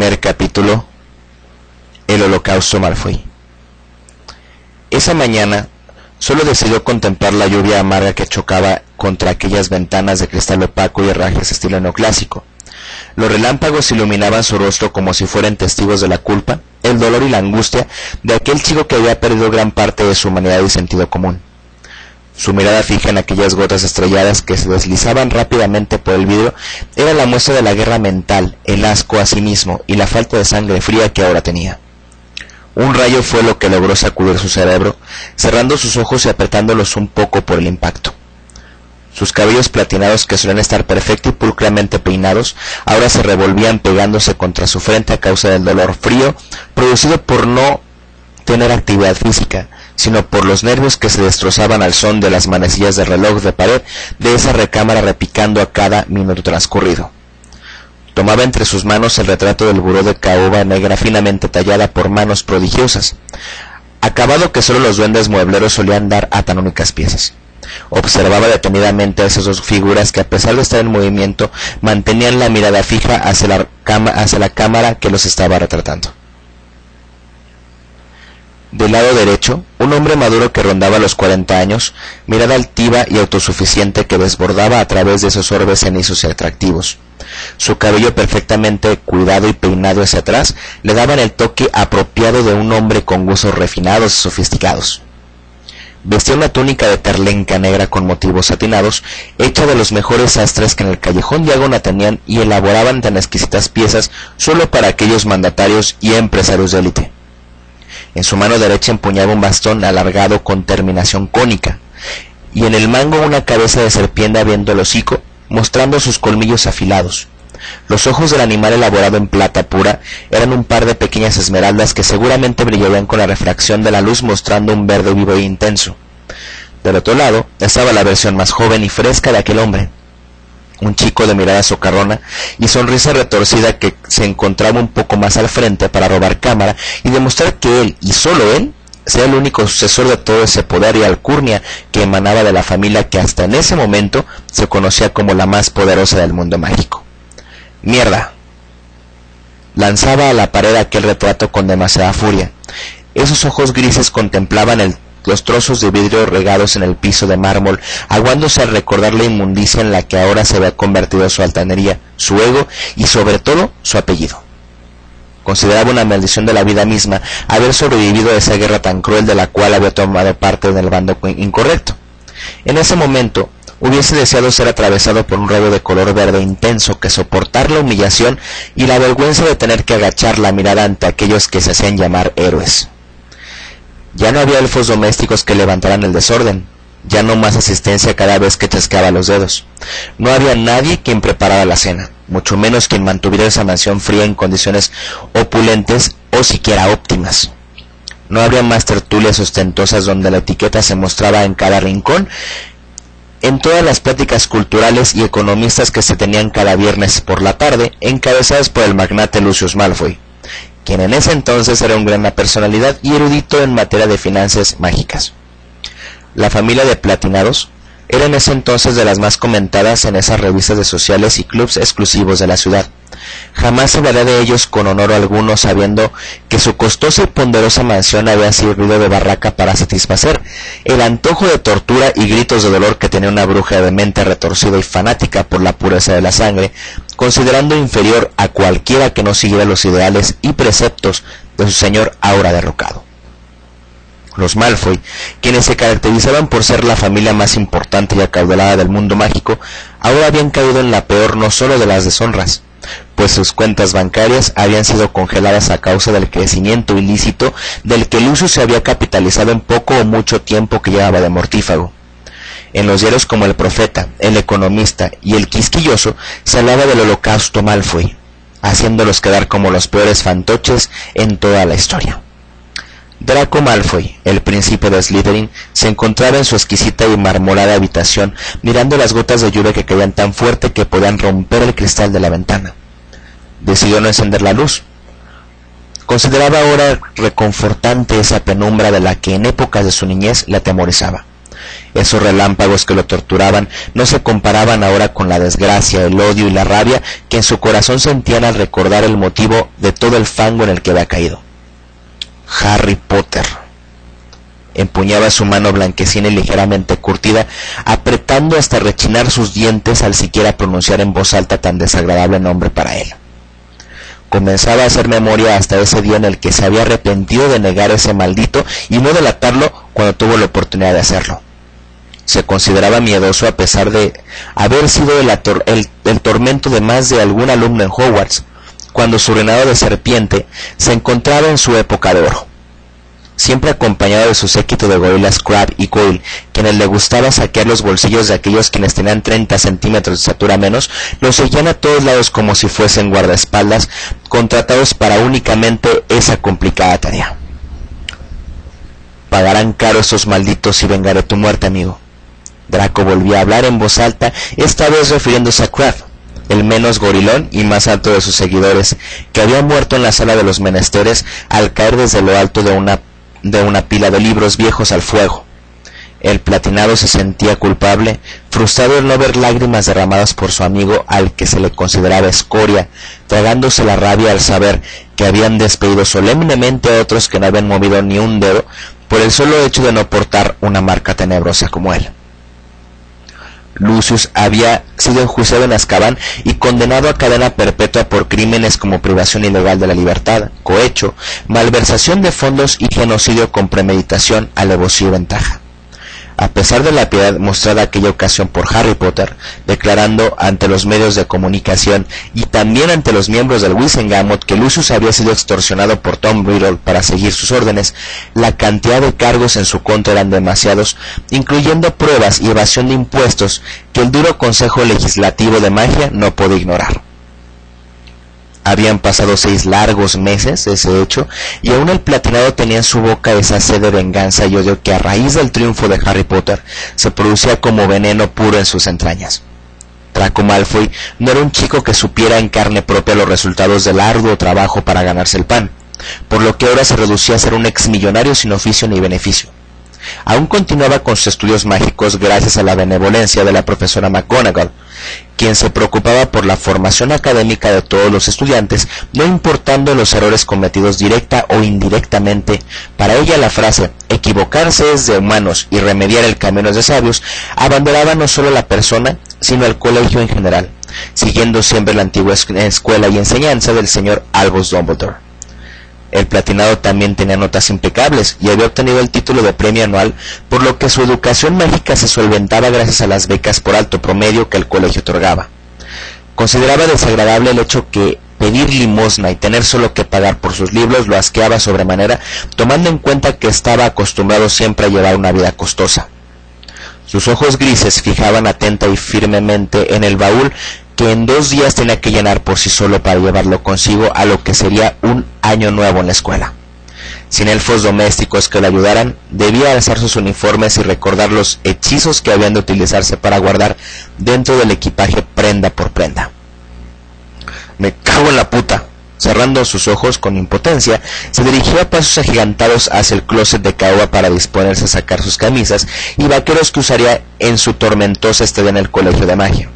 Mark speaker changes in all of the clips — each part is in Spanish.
Speaker 1: Primer capítulo: El Holocausto Malfoy. Esa mañana solo decidió contemplar la lluvia amarga que chocaba contra aquellas ventanas de cristal opaco y herrajes estilo neoclásico. Los relámpagos iluminaban su rostro como si fueran testigos de la culpa, el dolor y la angustia de aquel chico que había perdido gran parte de su humanidad y sentido común. Su mirada fija en aquellas gotas estrelladas que se deslizaban rápidamente por el vidrio era la muestra de la guerra mental, el asco a sí mismo y la falta de sangre fría que ahora tenía. Un rayo fue lo que logró sacudir su cerebro, cerrando sus ojos y apretándolos un poco por el impacto. Sus cabellos platinados, que suelen estar perfecto y pulcramente peinados, ahora se revolvían pegándose contra su frente a causa del dolor frío producido por no tener actividad física, sino por los nervios que se destrozaban al son de las manecillas de reloj de pared de esa recámara repicando a cada minuto transcurrido. Tomaba entre sus manos el retrato del buró de caoba negra finamente tallada por manos prodigiosas, acabado que solo los duendes muebleros solían dar a tan únicas piezas. Observaba detenidamente a esas dos figuras que, a pesar de estar en movimiento, mantenían la mirada fija hacia la cámara que los estaba retratando. Del lado derecho, un hombre maduro que rondaba los 40 años, mirada altiva y autosuficiente que desbordaba a través de esos orbes cenizos y atractivos. Su cabello perfectamente cuidado y peinado hacia atrás le daban el toque apropiado de un hombre con gustos refinados y sofisticados. Vestía una túnica de terlenca negra con motivos satinados, hecha de los mejores sastres que en el callejón diagonal tenían y elaboraban tan exquisitas piezas solo para aquellos mandatarios y empresarios de élite. En su mano derecha empuñaba un bastón alargado con terminación cónica, y en el mango una cabeza de serpiente abriendo el hocico, mostrando sus colmillos afilados. Los ojos del animal elaborado en plata pura eran un par de pequeñas esmeraldas que seguramente brillaban con la refracción de la luz, mostrando un verde vivo e intenso. Del otro lado estaba la versión más joven y fresca de aquel hombre, un chico de mirada socarrona y sonrisa retorcida que se encontraba un poco más al frente para robar cámara y demostrar que él, y solo él, sea el único sucesor de todo ese poder y alcurnia que emanaba de la familia que hasta en ese momento se conocía como la más poderosa del mundo mágico. ¡Mierda! Lanzaba a la pared aquel retrato con demasiada furia. Esos ojos grises contemplaban los trozos de vidrio regados en el piso de mármol, aguándose al recordar la inmundicia en la que ahora se había convertido su altanería, su ego y sobre todo su apellido. Consideraba una maldición de la vida misma haber sobrevivido a esa guerra tan cruel de la cual había tomado parte en el bando incorrecto. En ese momento hubiese deseado ser atravesado por un rayo de color verde intenso que soportar la humillación y la vergüenza de tener que agachar la mirada ante aquellos que se hacían llamar héroes. Ya no había elfos domésticos que levantaran el desorden, ya no más asistencia cada vez que chasqueaba los dedos. No había nadie quien preparara la cena, mucho menos quien mantuviera esa mansión fría en condiciones opulentes o siquiera óptimas. No habría más tertulias ostentosas donde la etiqueta se mostraba en cada rincón, en todas las pláticas culturales y economistas que se tenían cada viernes por la tarde, encabezadas por el magnate Lucius Malfoy, quien en ese entonces era una gran personalidad y erudito en materia de finanzas mágicas. La familia de Platinados era en ese entonces de las más comentadas en esas revistas de sociales y clubs exclusivos de la ciudad. Jamás se hablaría de ellos con honor alguno, sabiendo que su costosa y ponderosa mansión había servido de barraca para satisfacer el antojo de tortura y gritos de dolor que tenía una bruja de mente retorcida y fanática por la pureza de la sangre, considerando inferior a cualquiera que no siguiera los ideales y preceptos de su señor ahora derrocado. Los Malfoy, quienes se caracterizaban por ser la familia más importante y acaudalada del mundo mágico, ahora habían caído en la peor no solo de las deshonras, pues sus cuentas bancarias habían sido congeladas a causa del crecimiento ilícito del que Lucius se había capitalizado en poco o mucho tiempo que llevaba de mortífago. En los diarios como El Profeta, El Economista y El Quisquilloso se hablaba del Holocausto Malfoy, haciéndolos quedar como los peores fantoches en toda la historia. Draco Malfoy, el príncipe de Slytherin, se encontraba en su exquisita y marmolada habitación, mirando las gotas de lluvia que caían tan fuerte que podían romper el cristal de la ventana. Decidió no encender la luz. Consideraba ahora reconfortante esa penumbra de la que en épocas de su niñez le atemorizaba. Esos relámpagos que lo torturaban no se comparaban ahora con la desgracia, el odio y la rabia que en su corazón sentían al recordar el motivo de todo el fango en el que había caído. Harry Potter. Empuñaba su mano blanquecina y ligeramente curtida, apretando hasta rechinar sus dientes al siquiera pronunciar en voz alta tan desagradable nombre para él. Comenzaba a hacer memoria hasta ese día en el que se había arrepentido de negar ese maldito y no delatarlo cuando tuvo la oportunidad de hacerlo. Se consideraba miedoso a pesar de haber sido el tormento de más de algún alumno en Hogwarts, cuando su reinado de serpiente se encontraba en su época de oro. Siempre acompañado de su séquito de gorilas Crabbe y Goyle, quienes le gustaba saquear los bolsillos de aquellos quienes tenían 30 centímetros de estatura menos, los seguían a todos lados como si fuesen guardaespaldas, contratados para únicamente esa complicada tarea. Pagarán caro esos malditos y vengaré tu muerte, amigo. Draco volvió a hablar en voz alta, esta vez refiriéndose a Crabbe, el menos gorilón y más alto de sus seguidores, que había muerto en la sala de los menesteres al caer desde lo alto de una pila de libros viejos al fuego. El platinado se sentía culpable, frustrado al no ver lágrimas derramadas por su amigo al que se le consideraba escoria, tragándose la rabia al saber que habían despedido solemnemente a otros que no habían movido ni un dedo por el solo hecho de no portar una marca tenebrosa como él. Lucius había sido enjuiciado en Azkaban y condenado a cadena perpetua por crímenes como privación ilegal de la libertad, cohecho, malversación de fondos y genocidio con premeditación, alevosía y ventaja. A pesar de la piedad mostrada aquella ocasión por Harry Potter, declarando ante los medios de comunicación y también ante los miembros del Wizengamot que Lucius había sido extorsionado por Tom Riddle para seguir sus órdenes, la cantidad de cargos en su contra eran demasiados, incluyendo pruebas y evasión de impuestos que el duro Consejo Legislativo de Magia no podía ignorar. Habían pasado 6 largos meses de ese hecho, y aún el platinado tenía en su boca esa sed de venganza y odio que a raíz del triunfo de Harry Potter se producía como veneno puro en sus entrañas. Draco Malfoy no era un chico que supiera en carne propia los resultados del arduo trabajo para ganarse el pan, por lo que ahora se reducía a ser un exmillonario sin oficio ni beneficio. Aún continuaba con sus estudios mágicos gracias a la benevolencia de la profesora McGonagall, quien se preocupaba por la formación académica de todos los estudiantes, no importando los errores cometidos directa o indirectamente. Para ella la frase «equivocarse es de humanos y remediar el camino es de sabios» abandonaba no solo a la persona, sino al colegio en general, siguiendo siempre la antigua escuela y enseñanza del señor Albus Dumbledore. El platinado también tenía notas impecables y había obtenido el título de premio anual, por lo que su educación mágica se solventaba gracias a las becas por alto promedio que el colegio otorgaba. Consideraba desagradable el hecho que pedir limosna y tener solo que pagar por sus libros lo asqueaba sobremanera, tomando en cuenta que estaba acostumbrado siempre a llevar una vida costosa. Sus ojos grises fijaban atenta y firmemente en el baúl que en 2 días tenía que llenar por sí solo para llevarlo consigo a lo que sería un año nuevo en la escuela. Sin elfos domésticos que le ayudaran, debía alzar sus uniformes y recordar los hechizos que habían de utilizarse para guardar dentro del equipaje prenda por prenda. «Me cago en la puta». Cerrando sus ojos con impotencia, se dirigió a pasos agigantados hacia el closet de caoba para disponerse a sacar sus camisas y vaqueros que usaría en su tormentosa estadía en el colegio de magia.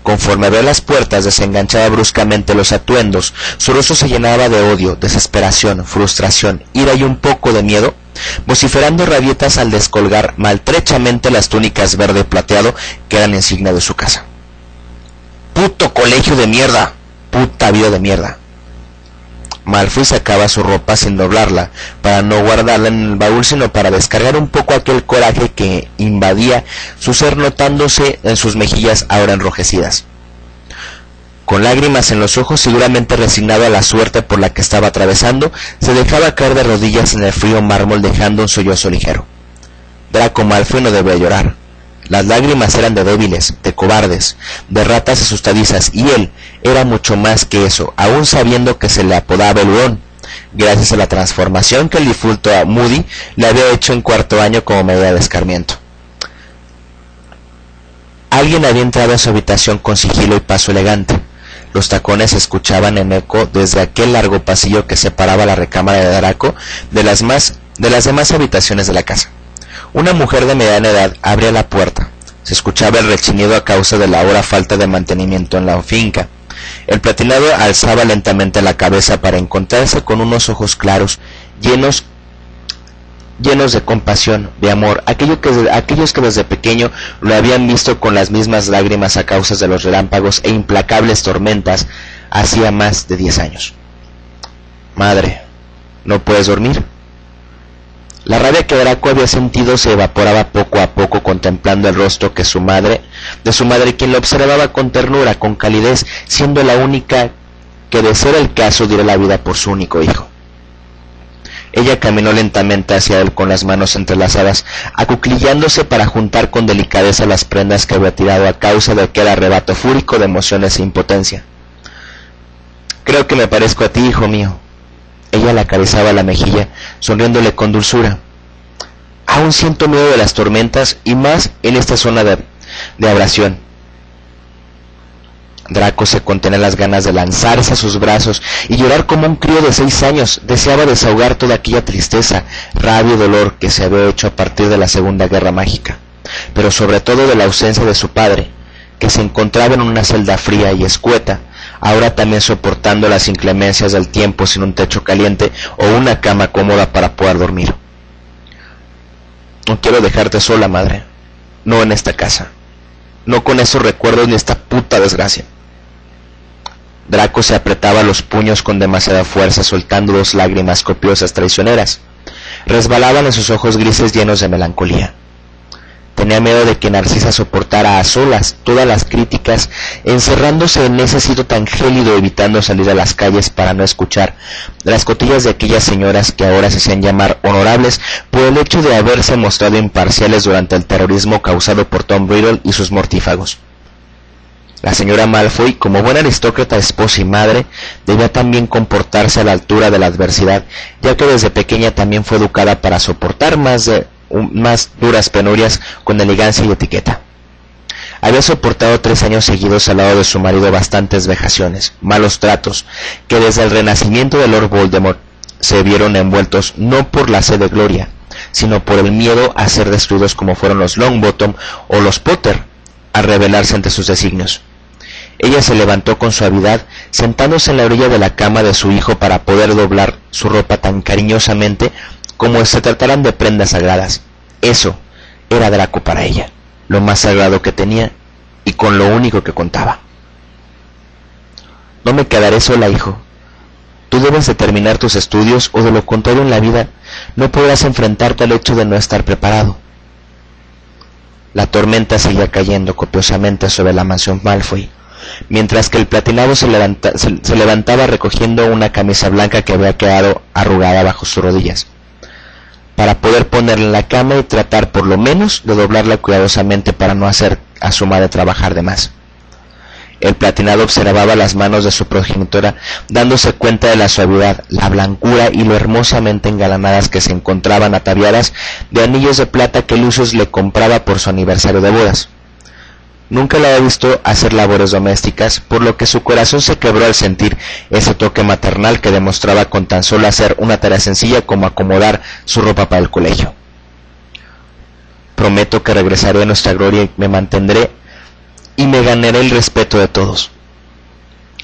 Speaker 1: Conforme abría las puertas, desenganchaba bruscamente los atuendos, su rostro se llenaba de odio, desesperación, frustración, ira y un poco de miedo, vociferando rabietas al descolgar maltrechamente las túnicas verde plateado que eran insignia de su casa. «¡Puto colegio de mierda! ¡Puta vida de mierda!». Malfoy sacaba su ropa sin doblarla, para no guardarla en el baúl, sino para descargar un poco aquel coraje que invadía su ser, notándose en sus mejillas ahora enrojecidas. Con lágrimas en los ojos, seguramente resignado a la suerte por la que estaba atravesando, se dejaba caer de rodillas en el frío mármol, dejando un sollozo ligero. Draco Malfoy no debía llorar. Las lágrimas eran de débiles, de cobardes, de ratas asustadizas, y él era mucho más que eso, aún sabiendo que se le apodaba el Hurón, gracias a la transformación que el difunto Moody le había hecho en 4º año como medida de escarmiento. Alguien había entrado a su habitación con sigilo y paso elegante. Los tacones se escuchaban en eco desde aquel largo pasillo que separaba la recámara de Draco de las demás habitaciones de la casa. Una mujer de mediana edad abría la puerta. Se escuchaba el rechinido a causa de la ahora falta de mantenimiento en la finca. El platinado alzaba lentamente la cabeza para encontrarse con unos ojos claros, llenos de compasión, de amor, aquellos que desde pequeño lo habían visto con las mismas lágrimas a causa de los relámpagos e implacables tormentas hacía más de 10 años. «Madre, ¿no puedes dormir?». La rabia que Draco había sentido se evaporaba poco a poco contemplando el rostro de su madre, quien lo observaba con ternura, con calidez, siendo la única que, de ser el caso, diera la vida por su único hijo. Ella caminó lentamente hacia él con las manos entrelazadas, acuclillándose para juntar con delicadeza las prendas que había tirado a causa de aquel arrebato fúrico de emociones e impotencia. «Creo que me parezco a ti, hijo mío». Ella le acariciaba la mejilla, sonriéndole con dulzura. «Aún siento miedo de las tormentas, y más en esta zona de abrasión». Draco se contenía las ganas de lanzarse a sus brazos y llorar como un crío de 6 años. Deseaba desahogar toda aquella tristeza, rabia y dolor que se había hecho a partir de la Segunda Guerra Mágica, pero sobre todo de la ausencia de su padre, que se encontraba en una celda fría y escueta, ahora también soportando las inclemencias del tiempo sin un techo caliente o una cama cómoda para poder dormir. «No quiero dejarte sola, madre. No en esta casa. No con esos recuerdos ni esta puta desgracia». Draco se apretaba los puños con demasiada fuerza, soltando 2 lágrimas copiosas traicioneras. Resbalaban en sus ojos grises llenos de melancolía. Tenía miedo de que Narcisa soportara a solas todas las críticas, encerrándose en ese sitio tan gélido, evitando salir a las calles para no escuchar las cotillas de aquellas señoras que ahora se hacían llamar honorables por el hecho de haberse mostrado imparciales durante el terrorismo causado por Tom Riddle y sus mortífagos. La señora Malfoy, como buena aristócrata, esposa y madre, debía también comportarse a la altura de la adversidad, ya que desde pequeña también fue educada para soportar más duras penurias con elegancia y etiqueta. Había soportado 3 años seguidos al lado de su marido bastantes vejaciones, malos tratos, que desde el renacimiento de Lord Voldemort se vieron envueltos no por la sed de gloria, sino por el miedo a ser destruidos como fueron los Longbottom o los Potter, al rebelarse ante sus designios. Ella se levantó con suavidad, sentándose en la orilla de la cama de su hijo para poder doblar su ropa tan cariñosamente como si se trataran de prendas sagradas. Eso era Draco para ella, lo más sagrado que tenía y con lo único que contaba. «No me quedaré sola, hijo. Tú debes de terminar tus estudios o de lo contrario en la vida no podrás enfrentarte al hecho de no estar preparado». La tormenta seguía cayendo copiosamente sobre la mansión Malfoy, mientras que el platinado se levantaba recogiendo una camisa blanca que había quedado arrugada bajo sus rodillas, para poder ponerla en la cama y tratar por lo menos de doblarla cuidadosamente para no hacer a su madre trabajar de más. El platinado observaba las manos de su progenitora, dándose cuenta de la suavidad, la blancura y lo hermosamente engalanadas que se encontraban ataviadas de anillos de plata que Lucius le compraba por su aniversario de bodas. Nunca la había visto hacer labores domésticas, por lo que su corazón se quebró al sentir ese toque maternal que demostraba con tan solo hacer una tarea sencilla como acomodar su ropa para el colegio. «Prometo que regresaré a nuestra gloria y me mantendré y me ganaré el respeto de todos».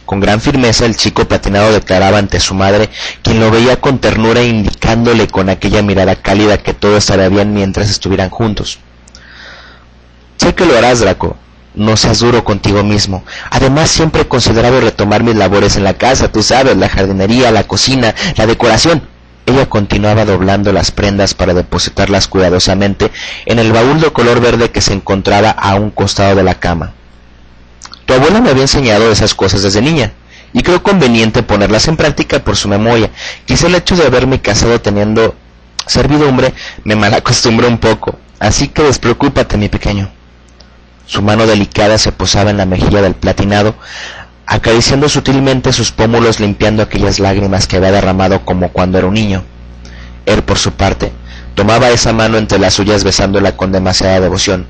Speaker 1: Con gran firmeza el chico platinado declaraba ante su madre, quien lo veía con ternura indicándole con aquella mirada cálida que todo estaría bien mientras estuvieran juntos. «Sé que lo harás, Draco. No seas duro contigo mismo. Además, siempre he considerado retomar mis labores en la casa, tú sabes, la jardinería, la cocina, la decoración». Ella continuaba doblando las prendas para depositarlas cuidadosamente en el baúl de color verde que se encontraba a un costado de la cama. «Tu abuela me había enseñado esas cosas desde niña, y creo conveniente ponerlas en práctica por su memoria. Quizá el hecho de haberme casado teniendo servidumbre me malacostumbró un poco, así que despreocúpate, mi pequeño». Su mano delicada se posaba en la mejilla del platinado, acariciando sutilmente sus pómulos, limpiando aquellas lágrimas que había derramado como cuando era un niño. Él, por su parte, tomaba esa mano entre las suyas besándola con demasiada devoción,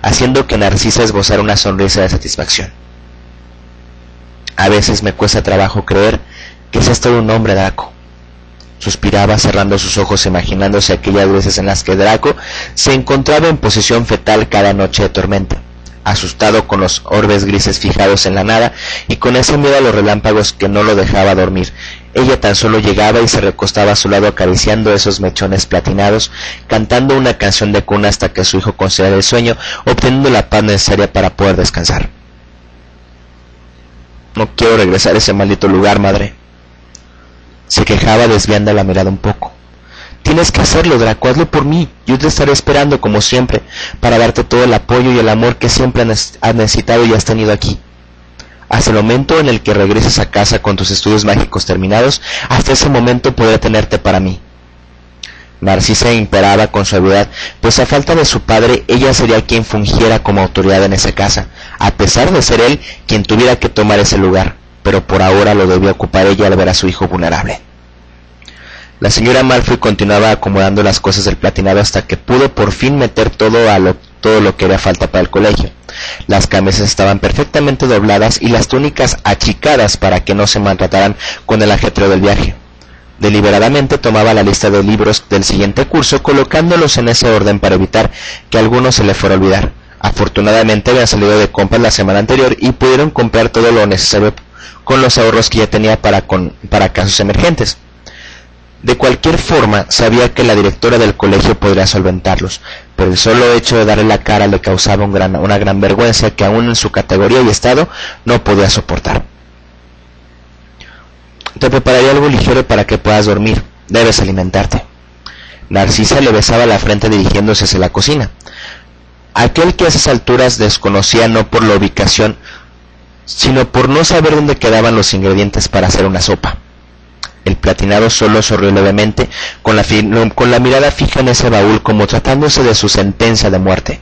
Speaker 1: haciendo que Narcisa esbozara una sonrisa de satisfacción. «A veces me cuesta trabajo creer que seas todo un hombre, Draco. Suspiraba cerrando sus ojos, imaginándose aquellas veces en las que Draco se encontraba en posición fetal cada noche de tormenta, asustado con los orbes grises fijados en la nada y con ese miedo a los relámpagos que no lo dejaba dormir. Ella tan solo llegaba y se recostaba a su lado acariciando esos mechones platinados, cantando una canción de cuna hasta que su hijo concediera el sueño, obteniendo la paz necesaria para poder descansar. No quiero regresar a ese maldito lugar, madre. Se quejaba desviando la mirada un poco. Tienes que hacerlo, Draco, hazlo por mí. Yo te estaré esperando como siempre, para darte todo el apoyo y el amor que siempre has necesitado y has tenido aquí. Hasta el momento en el que regreses a casa con tus estudios mágicos terminados, hasta ese momento podré tenerte para mí. Narcisa imperaba con suavidad, pues a falta de su padre, ella sería quien fungiera como autoridad en esa casa, a pesar de ser él quien tuviera que tomar ese lugar, pero por ahora lo debía ocupar ella al ver a su hijo vulnerable. La señora Malfoy continuaba acomodando las cosas del platinado hasta que pudo por fin meter todo lo que era falta para el colegio. Las camisas estaban perfectamente dobladas y las túnicas achicadas para que no se maltrataran con el ajetreo del viaje. Deliberadamente tomaba la lista de libros del siguiente curso, colocándolos en ese orden para evitar que alguno se le fuera a olvidar. Afortunadamente habían salido de compras la semana anterior y pudieron comprar todo lo necesario con los ahorros que ya tenía para casos emergentes. De cualquier forma, sabía que la directora del colegio podría solventarlos, pero el solo hecho de darle la cara le causaba una gran vergüenza que aún en su categoría y estado no podía soportar. Te prepararé algo ligero para que puedas dormir. Debes alimentarte. Narcisa le besaba la frente dirigiéndose hacia la cocina. Aquel que a esas alturas desconocía no por la ubicación, sino por no saber dónde quedaban los ingredientes para hacer una sopa. El platinado solo sonrió levemente, con la mirada fija en ese baúl como tratándose de su sentencia de muerte,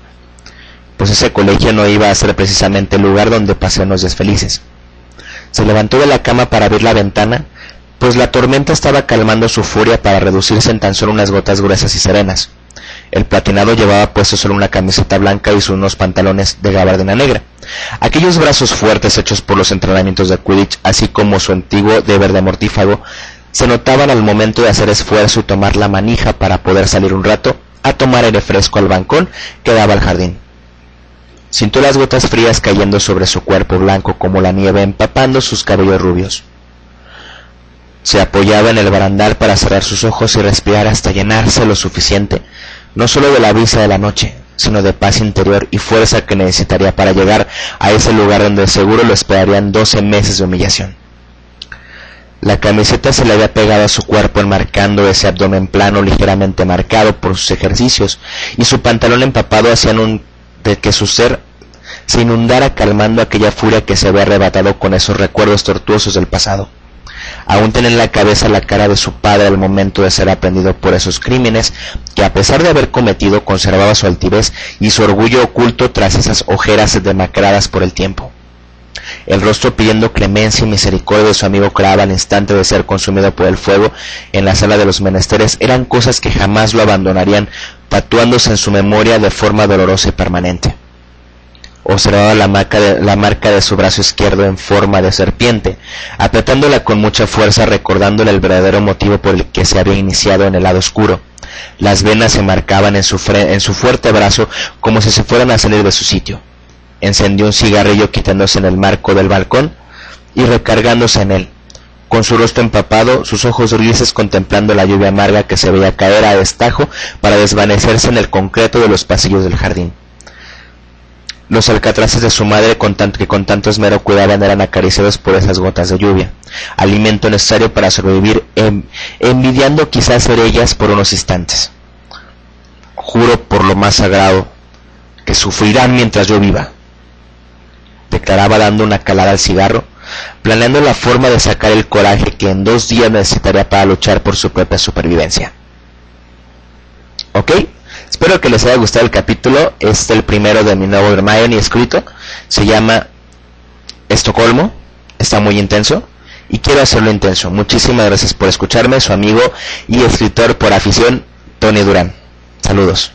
Speaker 1: pues ese colegio no iba a ser precisamente el lugar donde pasaran los días felices. Se levantó de la cama para abrir la ventana, pues la tormenta estaba calmando su furia para reducirse en tan solo unas gotas gruesas y serenas. El platinado llevaba puesto solo una camiseta blanca y unos pantalones de gabardina negra. Aquellos brazos fuertes hechos por los entrenamientos de Quidditch, así como su antiguo deber de mortífago, se notaban al momento de hacer esfuerzo y tomar la manija para poder salir un rato a tomar aire fresco al balcón que daba al jardín. Sintió las gotas frías cayendo sobre su cuerpo blanco como la nieve, empapando sus cabellos rubios. Se apoyaba en el barandal para cerrar sus ojos y respirar hasta llenarse lo suficiente, no solo de la brisa de la noche, sino de paz interior y fuerza que necesitaría para llegar a ese lugar donde seguro lo esperarían 12 meses de humillación. La camiseta se le había pegado a su cuerpo enmarcando ese abdomen plano ligeramente marcado por sus ejercicios, y su pantalón empapado hacían de que su ser se inundara, calmando aquella furia que se había arrebatado con esos recuerdos tortuosos del pasado. Aún tenía en la cabeza la cara de su padre al momento de ser aprendido por esos crímenes que, a pesar de haber cometido, conservaba su altivez y su orgullo oculto tras esas ojeras demacradas por el tiempo. El rostro pidiendo clemencia y misericordia de su amigo Crabbe al instante de ser consumido por el fuego en la sala de los menesteres eran cosas que jamás lo abandonarían, tatuándose en su memoria de forma dolorosa y permanente. Observaba la marca de su brazo izquierdo en forma de serpiente, apretándola con mucha fuerza, recordándole el verdadero motivo por el que se había iniciado en el lado oscuro. Las venas se marcaban en su fuerte brazo como si se fueran a salir de su sitio. Encendió un cigarrillo quitándose en el marco del balcón y recargándose en él, con su rostro empapado, sus ojos grises contemplando la lluvia amarga que se veía caer a destajo para desvanecerse en el concreto de los pasillos del jardín. Los alcatraces de su madre que con tanto esmero cuidaban eran acariciados por esas gotas de lluvia, alimento necesario para sobrevivir, envidiando quizás ser ellas por unos instantes. Juro por lo más sagrado que sufrirán mientras yo viva, declaraba dando una calada al cigarro, planeando la forma de sacar el coraje que en 2 días necesitaría para luchar por su propia supervivencia. ¿Ok? Espero que les haya gustado el capítulo. Es el primero de mi nuevo Hermione escrito. Se llama Estocolmo. Está muy intenso y quiero hacerlo intenso. Muchísimas gracias por escucharme. Su amigo y escritor por afición, Tony Durán. Saludos.